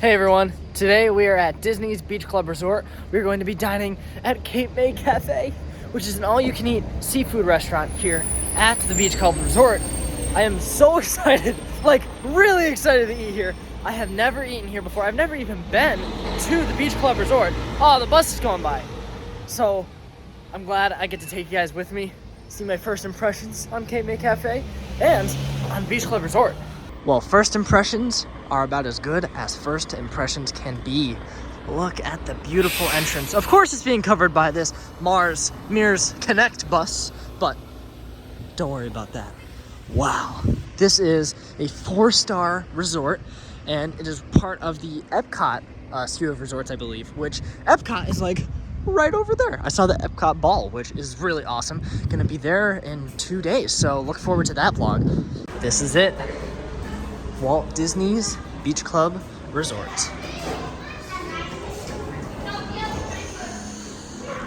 Hey everyone, today we are at Disney's Beach Club Resort. We're going to be dining at Cape May Cafe, which is an all-you-can-eat seafood restaurant here at the Beach Club Resort. I am so excited, like really excited to eat here. I have never eaten here before. I've never even been to the Beach Club Resort. Oh, the bus is going by. So I'm glad I get to take you guys with me, see my first impressions on Cape May Cafe and on Beach Club Resort. Well, first impressions are about as good as first impressions can be. Look at the beautiful entrance. Of course it's being covered by this Mears Connect bus, but don't worry about that. Wow. This is a 4-star resort, and it is part of the Epcot sphere of resorts, I believe, which Epcot is like right over there. I saw the Epcot ball, which is really awesome. Gonna be there in 2 days, so look forward to that vlog. This is it. Walt Disney's Beach Club Resort.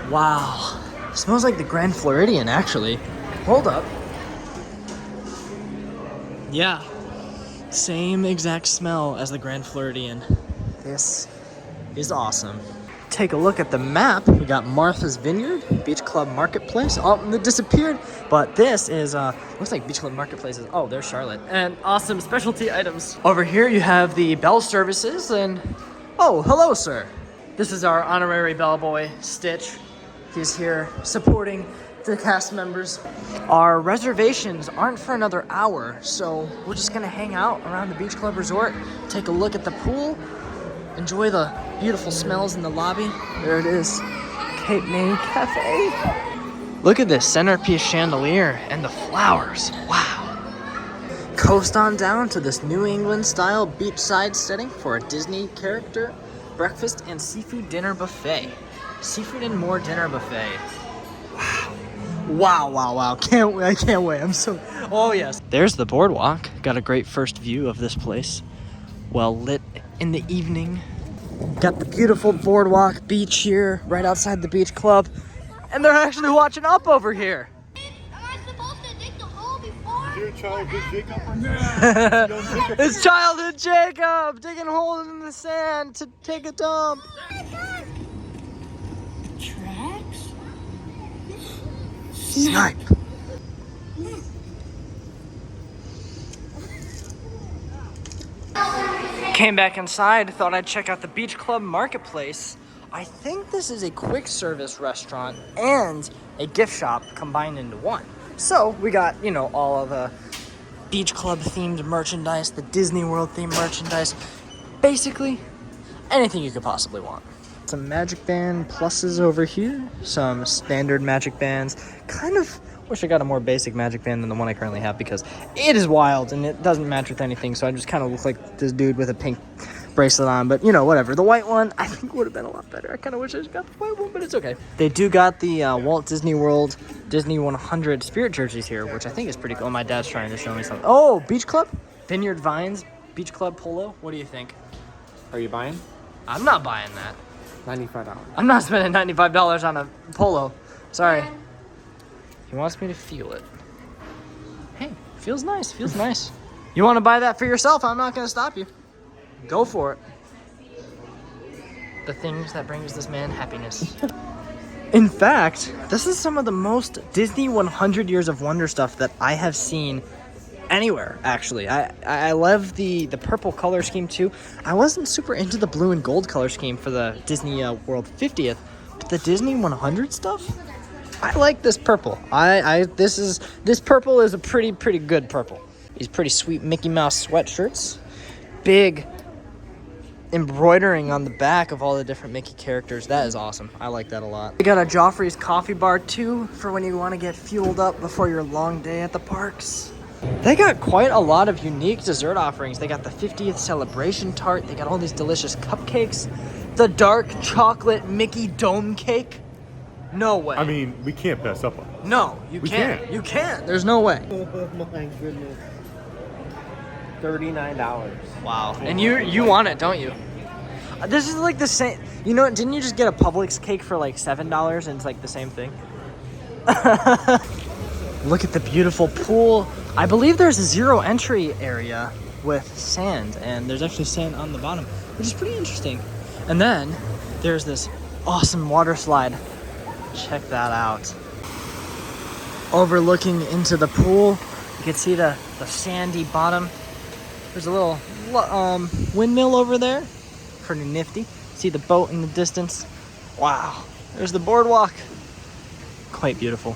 Wow. Smells like the Grand Floridian, actually. Hold up. Yeah. Same exact smell as the Grand Floridian. This is awesome. Take a look at the map. We got Martha's Vineyard, Beach Club Marketplace. Oh, and it disappeared. But this is, looks like Beach Club Marketplace is, oh, there's Charlotte. And awesome specialty items. Over here you have the bell services and, oh, hello, sir. This is our honorary bellboy, Stitch. He's here supporting the cast members. Our reservations aren't for another hour, so we're just gonna hang out around the Beach Club Resort, take a look at the pool, enjoy the beautiful smells in the lobby. There it is, Cape May Cafe. Look at this centerpiece chandelier and the flowers. Wow. Coast on down to this New England style beachside setting for a Disney character breakfast and seafood dinner buffet. Seafood and more dinner buffet. Wow. Wow, wow, wow. Can't wait. I can't wait. I'm so, oh yes. There's the boardwalk. Got a great first view of this place. Well lit in the evening. Got the beautiful boardwalk beach here right outside the beach club. And they're actually watching up over here. Am I supposed to dig the hole before? Your childhood Jacob? It's childhood Jacob digging holes in the sand to take a dump. Tracks? Snipe. Came back inside, thought I'd check out the Beach Club Marketplace. I think this is a quick service restaurant and a gift shop combined into one. So we got, you know, all of the Beach Club themed merchandise, the Disney World themed merchandise, basically anything you could possibly want. Some Magic Band pluses over here, some standard Magic Bands. Kind of wish I got a more basic Magic Band than the one I currently have because it is wild and it doesn't match with anything, so I just kind of look like this dude with a pink bracelet on, but you know, whatever. The white one I think would have been a lot better. I kind of wish I just got the white one, but it's okay. They do got the Walt Disney World Disney 100 Spirit jerseys here, which I think is pretty cool. My dad's trying to show me something. Oh, Beach Club? Vineyard Vines Beach Club Polo. What do you think? Are you buying? I'm not buying that. $95. I'm not spending $95 on a polo. Sorry. He wants me to feel it. Hey, feels nice, feels nice. You want to buy that for yourself? I'm not going to stop you. Go for it. The things that brings this man happiness. In fact, this is some of the most Disney 100 Years of Wonder stuff that I have seen anywhere, actually. I love the purple color scheme too. I wasn't super into the blue and gold color scheme for the Disney World 50th, but the Disney 100 stuff, I like this purple. This purple is a pretty good purple. These pretty sweet Mickey Mouse sweatshirts. Big embroidering on the back of all the different Mickey characters. That is awesome. I like that a lot. We got a Joffrey's coffee bar too for when you want to get fueled up before your long day at the parks. They got quite a lot of unique dessert offerings. They got the 50th celebration tart. They got all these delicious cupcakes. The dark chocolate Mickey dome cake. No way. I mean, we can't pass up on it. No, you can't. You can't. There's no way. Oh my goodness. $39. Wow. And you want it, don't you? This is like the same. You know, didn't you just get a Publix cake for like $7 and it's like the same thing? Look at the beautiful pool. I believe there's a 0 entry area with sand, and there's actually sand on the bottom. which is pretty interesting. And then there's this awesome water slide. Check that out. Overlooking into the pool, you can see the sandy bottom. There's a little windmill over there. Pretty nifty. See the boat in the distance. Wow, there's the boardwalk. Quite beautiful.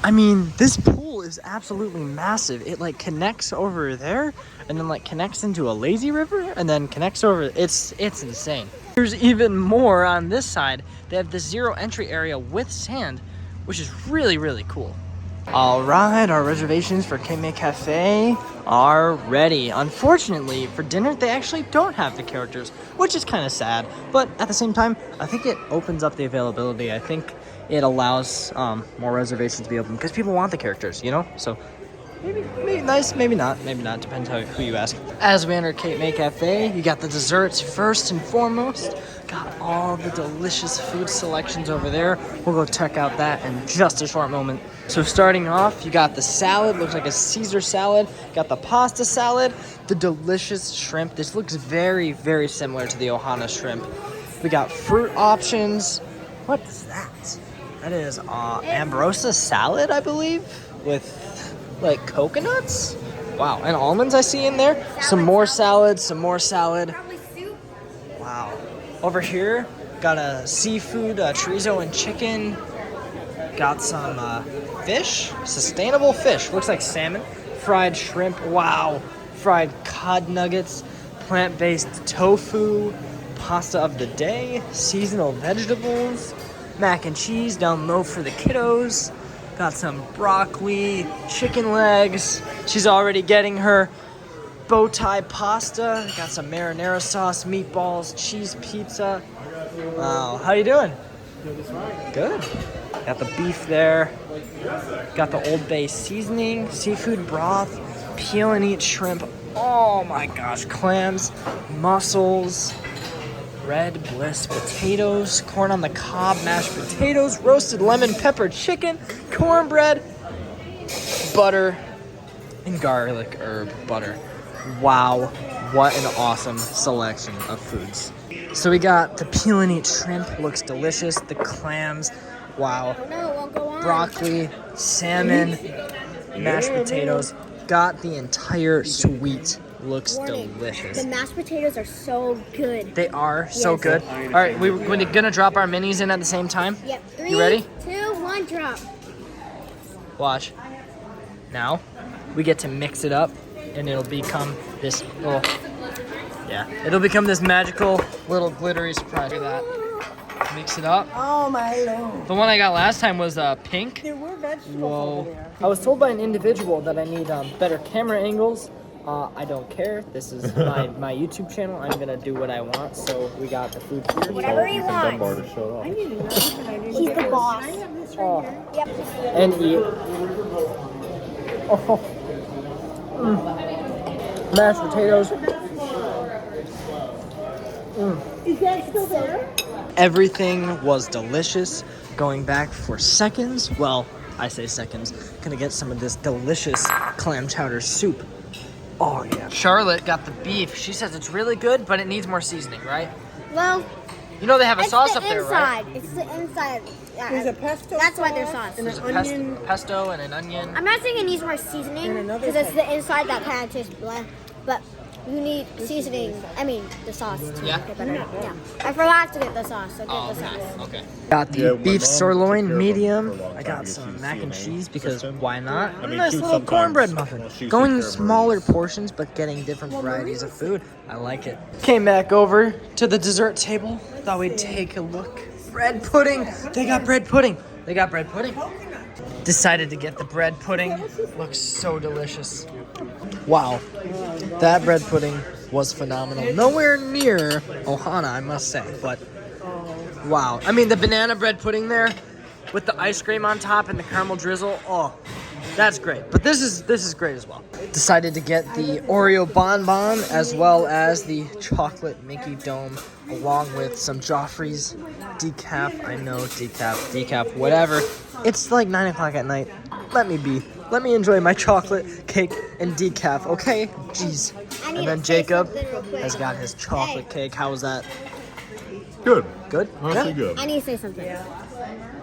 I mean, this pool is absolutely massive. It like connects over there and then like connects into a lazy river and then connects over. It's insane. There's even more on this side. They have the zero entry area with sand, which is really, really cool. All right, our reservations for K-May Cafe are ready. Unfortunately, for dinner, they actually don't have the characters, which is kind of sad. But at the same time, I think it opens up the availability. I think it allows more reservations to be open because people want the characters, you know? So maybe nice, maybe not, depends who you ask. As we enter K-May Cafe, you got the desserts first and foremost. Got all the delicious food selections over there. We'll go check out that in just a short moment. So starting off, you got the salad, looks like a Caesar salad. Got the pasta salad, the delicious shrimp. This looks very, very similar to the Ohana shrimp. We got fruit options. What is that? That is Ambrosia salad, I believe, with like coconuts. Wow, and almonds I see in there. Some more salad, Wow. Over here, got a seafood, chorizo and chicken. Got some fish, sustainable fish. Looks like salmon, fried shrimp. Wow, fried cod nuggets, plant-based tofu, pasta of the day, seasonal vegetables, mac and cheese down low for the kiddos. Got some broccoli, chicken legs. She's already getting her bow tie pasta. Got some marinara sauce, meatballs, cheese pizza. Wow, how you doing? Good. Got the beef there. Got the Old Bay seasoning, seafood broth, peel and eat shrimp. Oh my gosh, clams, mussels, red bliss potatoes, corn on the cob, mashed potatoes, roasted lemon pepper chicken, cornbread, butter, and garlic herb butter. Wow, what an awesome selection of foods. So we got the peel and eat shrimp, looks delicious. The clams, wow. Broccoli, salmon, mashed potatoes. Got the entire suite. Looks delicious. The mashed potatoes are so good. They are so good. All right, we're gonna drop our minis in at the same time. Yep. 3, You ready? 2, 1, drop. Watch. Now, we get to mix it up, and it'll become this little, it'll become this magical little glittery surprise. Look at that. Mix it up. Oh my lord. The one I got last time was pink. There were vegetables Whoa. over there. I was told by an individual that I need better camera angles. I don't care. This is my YouTube channel. I'm gonna do what I want. So we got the food here. Whatever he Dunbar wants. to show I off. need another one. I didn't He's get the this. boss. I have this right Oh. here. Yep. And eat. Oh. Mashed potatoes. Is that still there? Everything was delicious. Going back for seconds. Well, I say seconds. Gonna get some of this delicious clam chowder soup. Oh yeah. Charlotte got the beef. She says it's really good, but it needs more seasoning, right? Well, You know they have a it's sauce the up there, inside. right? It's the inside. Yeah, There's a pesto That's why there's sauce sauce. and There's a an onion. pesto and an onion. I'm not saying it needs more seasoning And another because it's type. the inside that kind of tastes bland, but you need seasoning. I mean, the sauce to Yeah? make it better. Yeah. I forgot to get the sauce, so get Oh, the okay. sauce. Okay. Got the Yeah, my beef mom took sirloin care of medium. them for a long I time got because some she's mac and CNA cheese because assistant. why not? I mean, Nice too, little sometimes, cornbread muffin. well, she Going in takes care of smaller hers. portions but getting different varieties of food. I like it. Came back over to the dessert table. Thought we'd take a look. Bread pudding. They got bread pudding. Decided to get the bread pudding. Looks so delicious. Wow. That bread pudding was phenomenal. Nowhere near Ohana, I must say, but wow. I mean, the banana bread pudding there with the ice cream on top and the caramel drizzle. Oh, that's great. But this is great as well. Decided to get the Oreo bonbon as well as the chocolate Mickey Dome along with some Joffrey's decaf. I know, decaf, whatever. It's like 9 o'clock at night. Let me be. Let me enjoy my chocolate cake and decaf, okay? Jeez. I need And then to say Jacob something real quick. has got his chocolate cake. How was that? Good. Good? Honestly, good. I need to say something.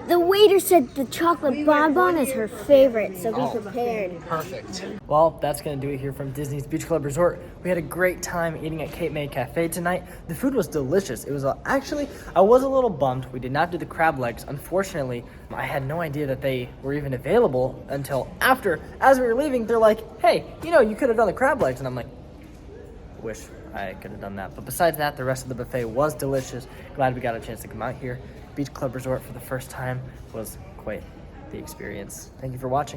The waiter said the chocolate bonbon is her favorite, so be prepared. Perfect. Well, that's going to do it here from Disney's Beach Club Resort. We had a great time eating at Cape May Cafe tonight. The food was delicious. It was actually, I was a little bummed. We did not do the crab legs. Unfortunately, I had no idea that they were even available until after. As we were leaving, they're like, hey, you could have done the crab legs. And I'm like, wish I could have done that. But besides that, the rest of the buffet was delicious. Glad we got a chance to come out here. Beach Club Resort for the first time was quite the experience. Thank you for watching.